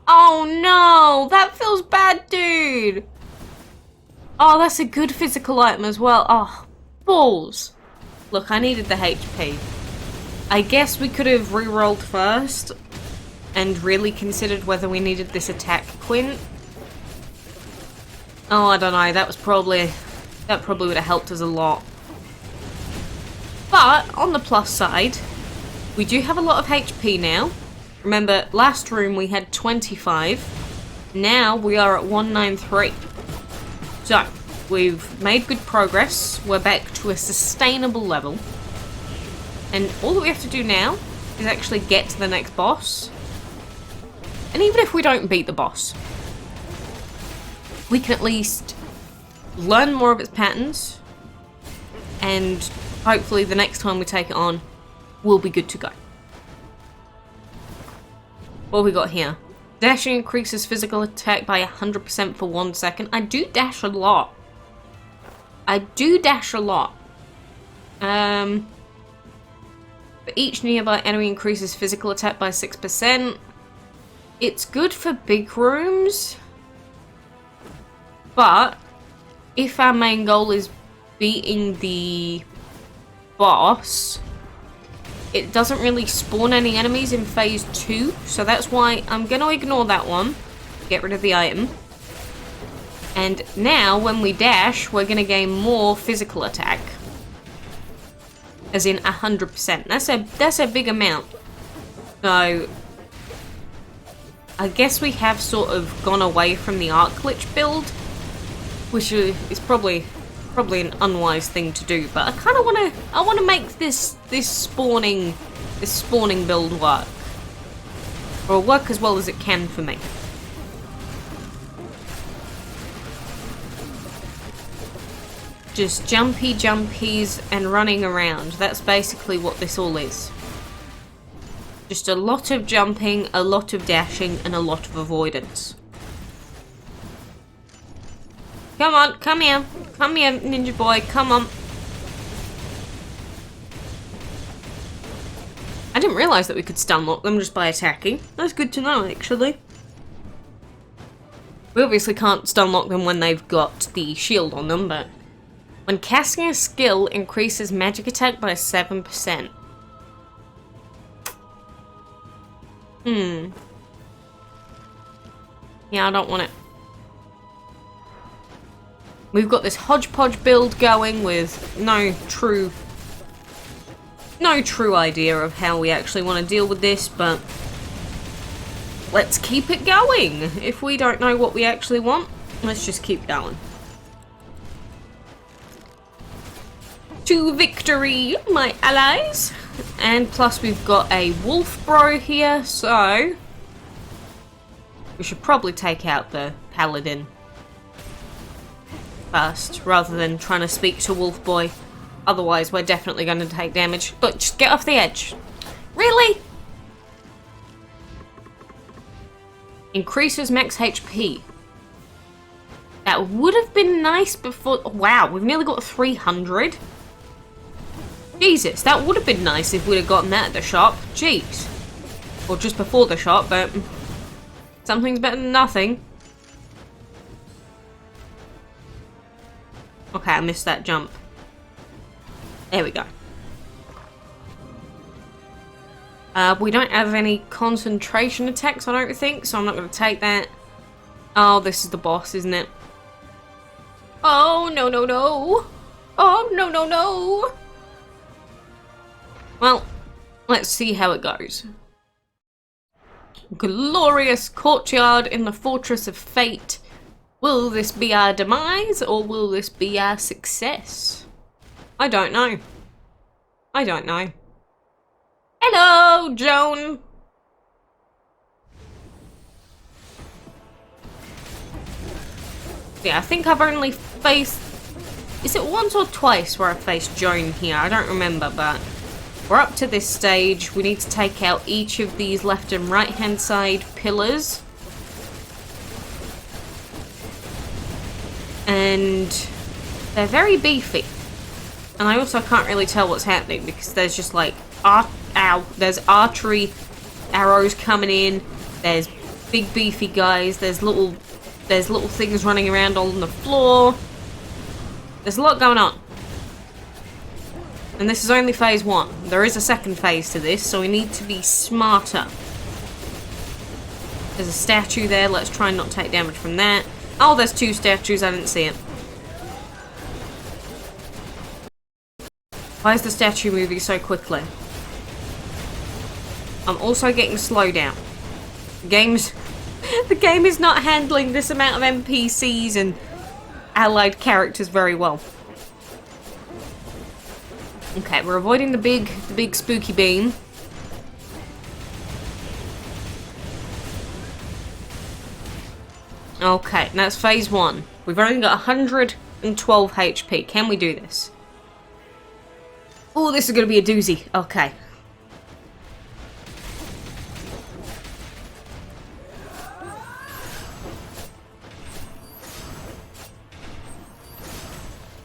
Oh no! That feels bad, dude! Oh, that's a good physical item as well. Oh, balls. Look, I needed the HP. I guess we could have re-rolled first and really considered whether we needed this attack quint. Oh, I don't know. That probably would have helped us a lot. But on the plus side, we do have a lot of HP now. Remember, last room we had 25. Now we are at 193. So, we've made good progress. We're back to a sustainable level. And all that we have to do now is actually get to the next boss. And even if we don't beat the boss, we can at least learn more of its patterns. And hopefully the next time we take it on, we'll be good to go. What have we got here? Dashing increases physical attack by 100% for 1 second. I do dash a lot. I do dash a lot. But each nearby enemy increases physical attack by 6%. It's good for big rooms. But if our main goal is beating the boss, it doesn't really spawn any enemies in phase 2, so that's why I'm going to ignore that one. Get rid of the item. And now, when we dash, we're going to gain more physical attack. As in 100%. That's a big amount. So, I guess we have sort of gone away from the Arc Lich build, which is probably an unwise thing to do, but I kind of want to make this spawning build work. Or work as well as it can for me. Just jumpy jumpies and running around. That's basically what this all is. Just a lot of jumping, a lot of dashing, and a lot of avoidance. Come on, come here. Come here, ninja boy, come on. I didn't realise that we could stun lock them just by attacking. That's good to know, actually. We obviously can't stun lock them when they've got the shield on them, but... When casting a skill, increases magic attack by 7%. Yeah, I don't want it. We've got this hodgepodge build going with no true idea of how we actually want to deal with this, but let's keep it going. If we don't know what we actually want, let's just keep going. To victory, my allies! And plus we've got a wolf bro here, so we should probably take out the paladin first, rather than trying to speak to wolf boy. Otherwise we're definitely going to take damage. Look, just get off the edge. Really? Increases max HP. That would have been nice before... Wow, we've nearly got 300. Jesus, that would have been nice if we'd have gotten that at the shop. Jeez. Or just before the shop, but... something's better than nothing. Okay, I missed that jump. There we go. We don't have any concentration attacks, I don't think, so I'm not going to take that. Oh, this is the boss, isn't it? Oh, no, no, no. Oh, no, no, no. Well, let's see how it goes. Glorious courtyard in the Fortress of Fate. Will this be our demise, or will this be our success? I don't know. I don't know. Hello, Joan! Yeah, I think I've only faced... Is it once or twice where I faced Joan here? I don't remember, but... We're up to this stage. We need to take out each of these left and right hand side pillars. And they're very beefy. And I also can't really tell what's happening because there's just like, there's archery arrows coming in. There's big beefy guys. There's little things running around on the floor. There's a lot going on. And this is only phase 1. There is a second phase to this, so we need to be smarter. There's a statue there. Let's try and not take damage from that. Oh, there's 2 statues. I didn't see it. Why is the statue moving so quickly? I'm also getting slowed down. The game is not handling this amount of NPCs and allied characters very well. Okay, we're avoiding the big spooky beam. Okay, that's phase 1. We've only got 112 HP. Can we do this? Oh, this is going to be a doozy. Okay.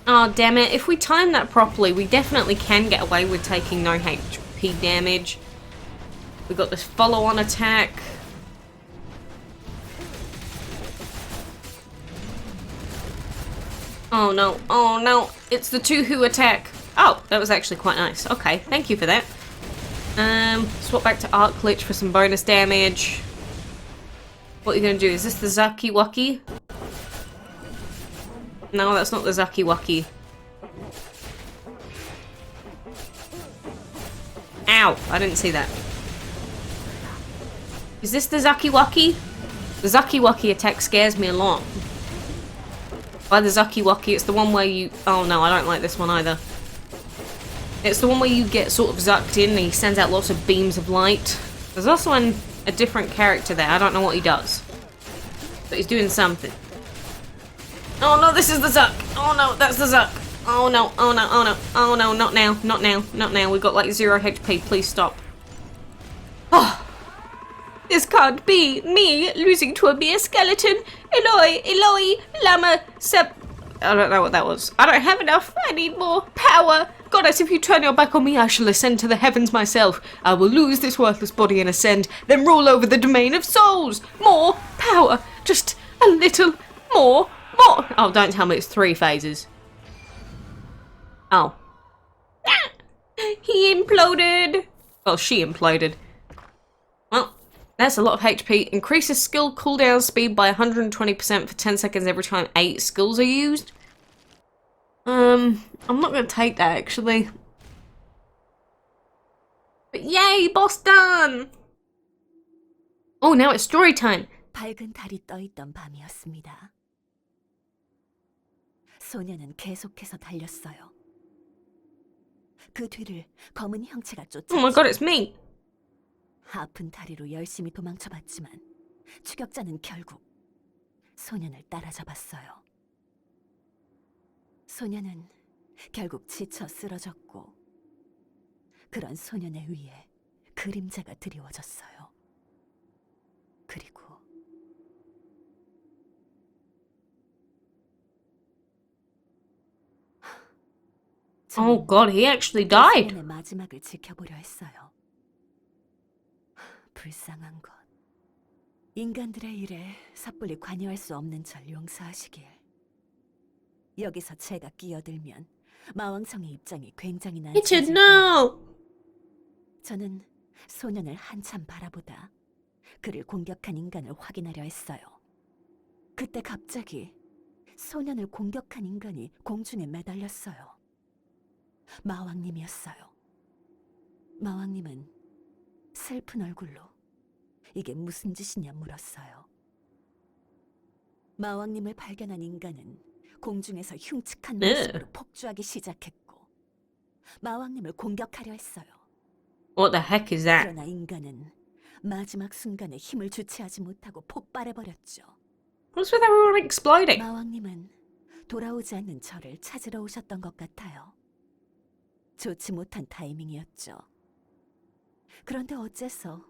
Oh, damn it. If we time that properly, we definitely can get away with taking no HP damage. We've got this follow-on attack. Oh, no. Oh, no. It's the 2 who attack. Oh, that was actually quite nice. Okay, thank you for that. Swap back to Arc Glitch for some bonus damage. What are you going to do? Is this the Zaki Waki? No, that's not the Zaki Waki. Ow! I didn't see that. Is this the Zaki Waki? The Zaki Waki attack scares me a lot. By the Zaki Waki, it's the one where you... Oh no, I don't like this one either. It's the one where you get sort of zucked in and he sends out lots of beams of light. There's also a different character there. I don't know what he does. But he's doing something. Oh no, this is the Zuck. Oh no, that's the Zuck. Oh no, oh no, oh no, oh no, not now, not now, not now. We've got like 0 HP. Please stop. Oh, this can't be me losing to a mere skeleton. Eloi, Eloi, Lama, Sep. I don't know what that was. I don't have enough. I need more power. Goddess, if you turn your back on me, I shall ascend to the heavens myself. I will lose this worthless body and ascend, then rule over the domain of souls. More power. Just a little more. Oh, don't tell me it's 3 phases. Oh. He imploded. Well, she imploded. Well, that's a lot of HP. Increases skill cooldown speed by 120% for 10 seconds every time 8 skills are used. I'm not going to take that, actually. But yay, boss done! Oh, now it's story time. 밝은 달이 떠있던 밤이었습니다. 소녀는 계속해서 달렸어요. 그 뒤를 검은 형체가 Oh my 쫓았죠. god, it's me! 아픈 다리로 열심히 도망쳐봤지만 추격자는 결국 소년을 따라잡았어요. 소년은 결국 지쳐 쓰러졌고 그런 소년의 위에 그림자가 드리워졌어요. 그리고 Oh god, he actually died! 소년의 마지막을 지켜보려 했어요. 불쌍한 것. 인간들의 일에 섣불리 관여할 수 없는 절 용서하시길. 여기서 제가 끼어들면 마왕성의 입장이 굉장히 He should 난처해질 know! 저는 소년을 한참 바라보다 그를 공격한 인간을 확인하려 했어요. 그때 갑자기 소년을 공격한 인간이 공중에 매달렸어요. 마왕님이었어요. 마왕님은 슬픈 얼굴로 이게 무슨 짓이냐 물었어요. 마왕님을 발견한 인간은 공중에서 흉측한 모습으로 폭주하기 시작했고 마왕님을 공격하려 했어요. What the heck is that? 그러나 인간은 마지막 순간에 힘을 주체하지 못하고 폭발해버렸죠. What's with everyone exploding? 마왕님은 돌아오지 않는 저를 찾으러 오셨던 것 같아요. 좋지 못한 타이밍이었죠. 그런데 어째서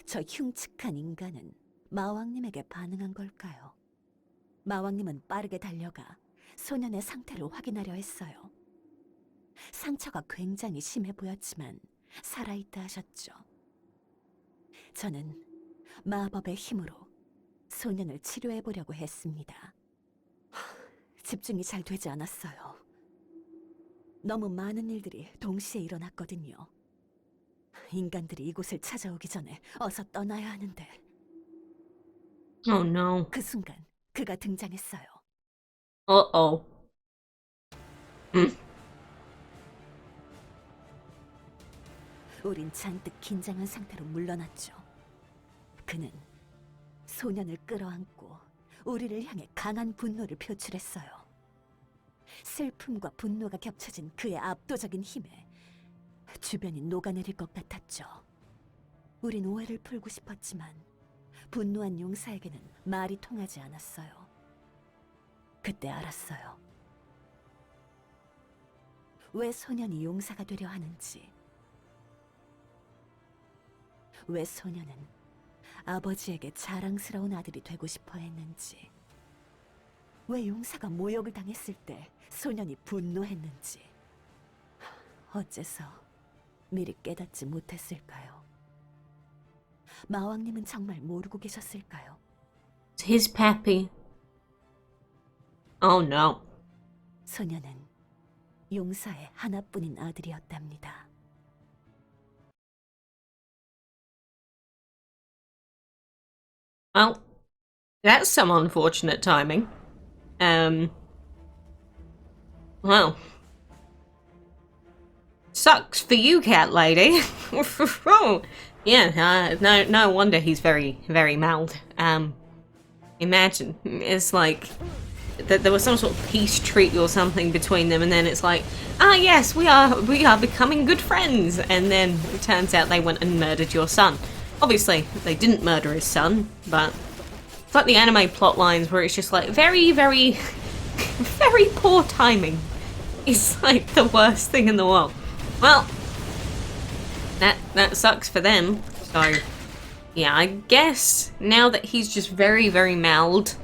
저 흉측한 인간은 마왕님에게 반응한 걸까요? 마왕님은 빠르게 달려가 소년의 상태를 확인하려 했어요. 상처가 굉장히 심해 보였지만 살아있다 하셨죠. 저는 마법의 힘으로 소년을 치료해보려고 했습니다. 집중이 잘 되지 않았어요. 너무 많은 일들이 동시에 일어났거든요. 인간들이 이곳을 찾아오기 전에 어서 떠나야 하는데. Oh no. 그 순간 그가 등장했어요. Uh-oh. 우린 잔뜩 긴장한 상태로 물러났죠. 그는 소년을 끌어안고 우리를 향해 강한 분노를 표출했어요. 슬픔과 분노가 겹쳐진 그의 압도적인 힘에 주변이 녹아내릴 것 같았죠. 우린 오해를 풀고 싶었지만 분노한 용사에게는 말이 통하지 않았어요. 그때 알았어요. 왜 소년이 용사가 되려 하는지. 왜 소년은 아버지에게 자랑스러운 아들이 되고 싶어 했는지. 왜 용사가 모욕을 당했을 때 소년이 분노했는지. 어째서 미리 깨닫지 못했을까요? 마왕님은 정말 모르고 계셨을까요? It's his pappy. Oh no. 소년은 용사의 하나뿐인 아들이었답니다. Well, that's some unfortunate timing. Well. Sucks for you, cat lady. Yeah, no wonder he's very, very mild. Imagine, it's like that there was some sort of peace treaty or something between them, and then it's like, yes, we are becoming good friends, and then it turns out they went and murdered your son. Obviously, they didn't murder his son, but it's like the anime plot lines where it's just like very, very, very poor timing. It's like the worst thing in the world. Well, that sucks for them. So, yeah, I guess now that he's just very, very mauled,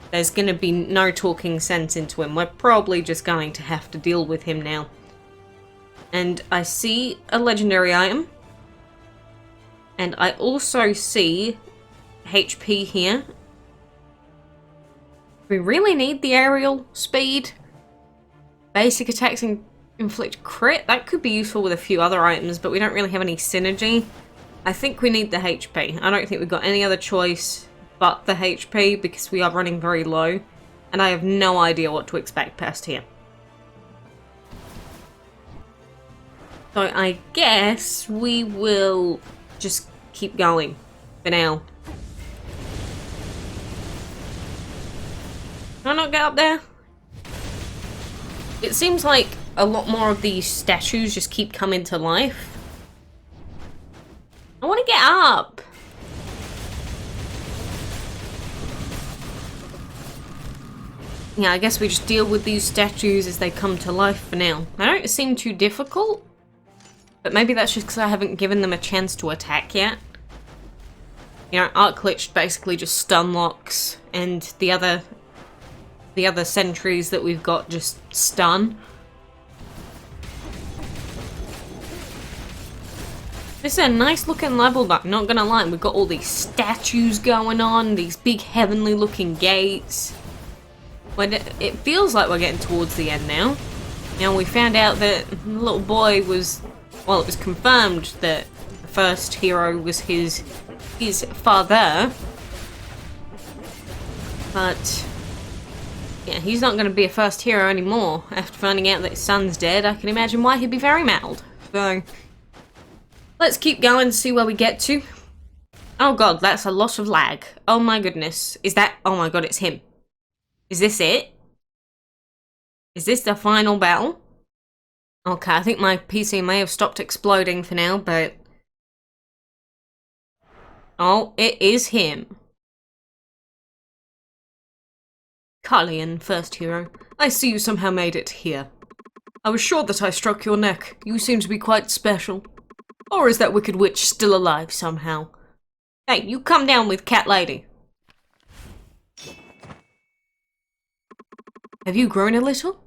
there's gonna be no talking sense into him. We're probably just going to have to deal with him now. And I see a legendary item. And I also see HP here. We really need the aerial speed. Basic attacks inflict crit. That could be useful with a few other items, but we don't really have any synergy. I think we need the HP. I don't think we've got any other choice but the HP because we are running very low. And I have no idea what to expect past here. So I guess we will just keep going for now. Can I not get up there? It seems like a lot more of these statues just keep coming to life. I want to get up. Yeah, I guess we just deal with these statues as they come to life for now. They don't seem too difficult. But maybe that's just because I haven't given them a chance to attack yet. You know, Arc-Lich basically just stun locks, and the other sentries that we've got just stun. This is a nice looking level, but not gonna lie, we've got all these statues going on, these big heavenly looking gates. But it feels like we're getting towards the end now. Now we found out that the little boy was, well, it was confirmed that the first hero was his father. But yeah, he's not going to be a first hero anymore. After finding out that his son's dead, I can imagine why he'd be very mad. So let's keep going and see where we get to. Oh god, that's a lot of lag. Oh my goodness. Is that... oh my god, it's him. Is this it? Is this the final battle? Okay, I think my PC may have stopped exploding for now, but... oh, it is him. Carlian, first hero. I see you somehow made it here. I was sure that I struck your neck. You seem to be quite special. Or is that wicked witch still alive somehow? Hey, you come down with Cat Lady. Have you grown a little?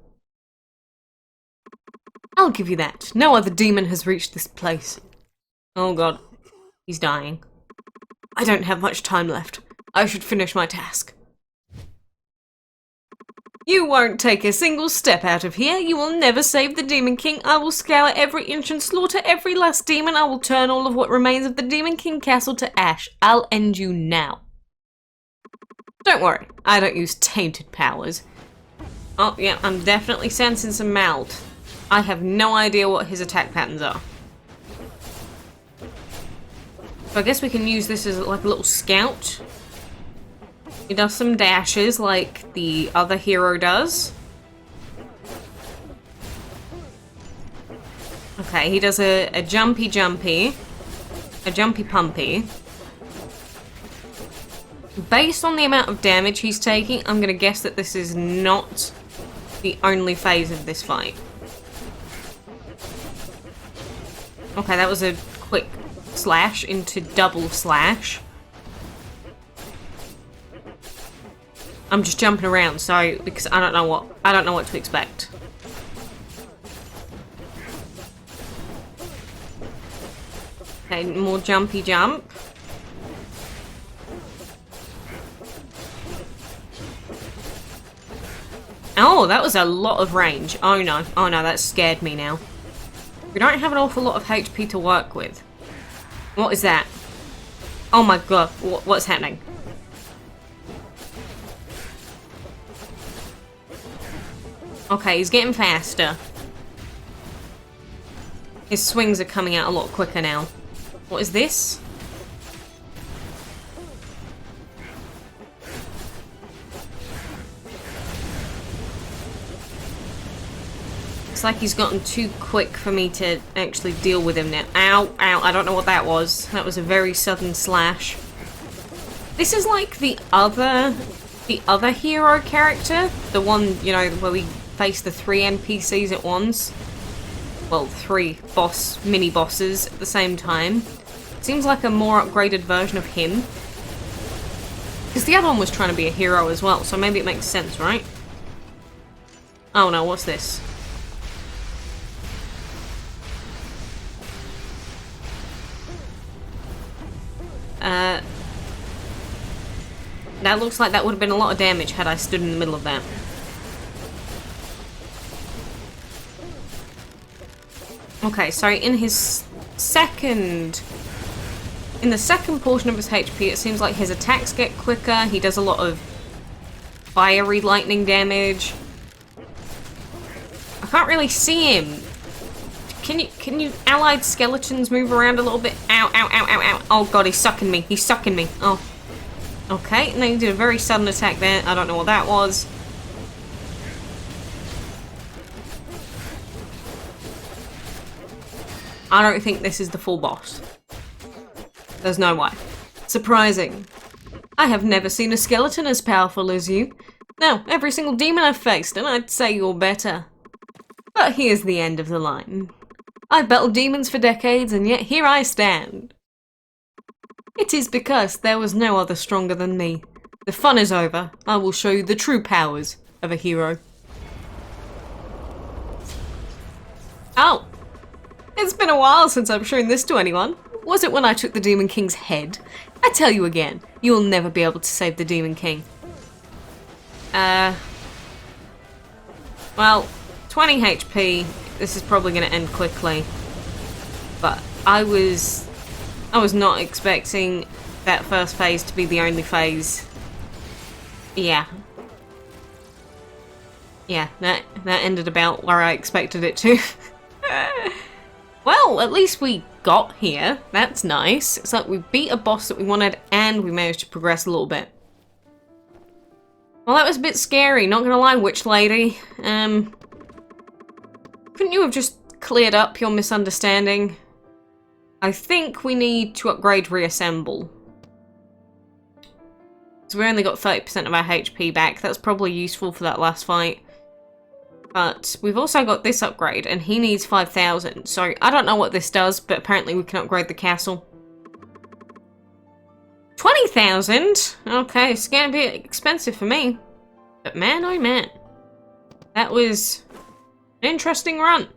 I'll give you that. No other demon has reached this place. Oh god. He's dying. I don't have much time left. I should finish my task. You won't take a single step out of here. You will never save the Demon King. I will scour every inch and slaughter every last demon. I will turn all of what remains of the Demon King castle to ash. I'll end you now. Don't worry. I don't use tainted powers. Oh, yeah, I'm definitely sensing some meld. I have no idea what his attack patterns are. So I guess we can use this as like a little scout. He does some dashes like the other hero does. Okay, he does a jumpy, a jumpy pumpy. Based on the amount of damage he's taking, I'm gonna guess that this is not the only phase of this fight. Okay, that was a quick slash into double slash. I'm just jumping around, so because I don't know what to expect. Okay, more jumpy jump. Oh, that was a lot of range. Oh no, that scared me now. We don't have an awful lot of HP to work with. What is that? Oh my god, what's happening? Okay, he's getting faster. His swings are coming out a lot quicker now. What is this? Looks like he's gotten too quick for me to actually deal with him now. Ow, ow, I don't know what that was. That was a very sudden slash. This is like the other hero character. The one, you know, where we face the 3 NPCs at once. Well, 3 mini-bosses at the same time. Seems like a more upgraded version of him. Because the other one was trying to be a hero as well, so maybe it makes sense, right? Oh no, what's this? That looks like that would have been a lot of damage had I stood in the middle of that. Okay, so in the second portion of his HP, it seems like his attacks get quicker. He does a lot of fiery lightning damage. I can't really see him. Can you allied skeletons move around a little bit? Ow, ow, ow, ow, ow. Oh god, he's sucking me. He's sucking me. Oh. Okay, and then he did a very sudden attack there. I don't know what that was. I don't think this is the full boss. There's no way. Surprising. I have never seen a skeleton as powerful as you. No, every single demon I've faced, and I'd say you're better. But here's the end of the line. I've battled demons for decades, and yet here I stand. It is because there was no other stronger than me. The fun is over. I will show you the true powers of a hero. Oh. It's been a while since I've shown this to anyone. Was it when I took the Demon King's head? I tell you again, you will never be able to save the Demon King. Well, 20 HP. This is probably going to end quickly. But I was not expecting that first phase to be the only phase. Yeah. Yeah, that ended about where I expected it to. Well, at least we got here. That's nice. It's like we beat a boss that we wanted and we managed to progress a little bit. Well, that was a bit scary, not gonna lie, Witch Lady. Couldn't you have just cleared up your misunderstanding? I think we need to upgrade Reassemble. So we only got 30% of our HP back. That's probably useful for that last fight. But we've also got this upgrade, and he needs 5,000. So I don't know what this does, but apparently we can upgrade the castle. 20,000? Okay, it's gonna be expensive for me. But man, oh man. That was an interesting run.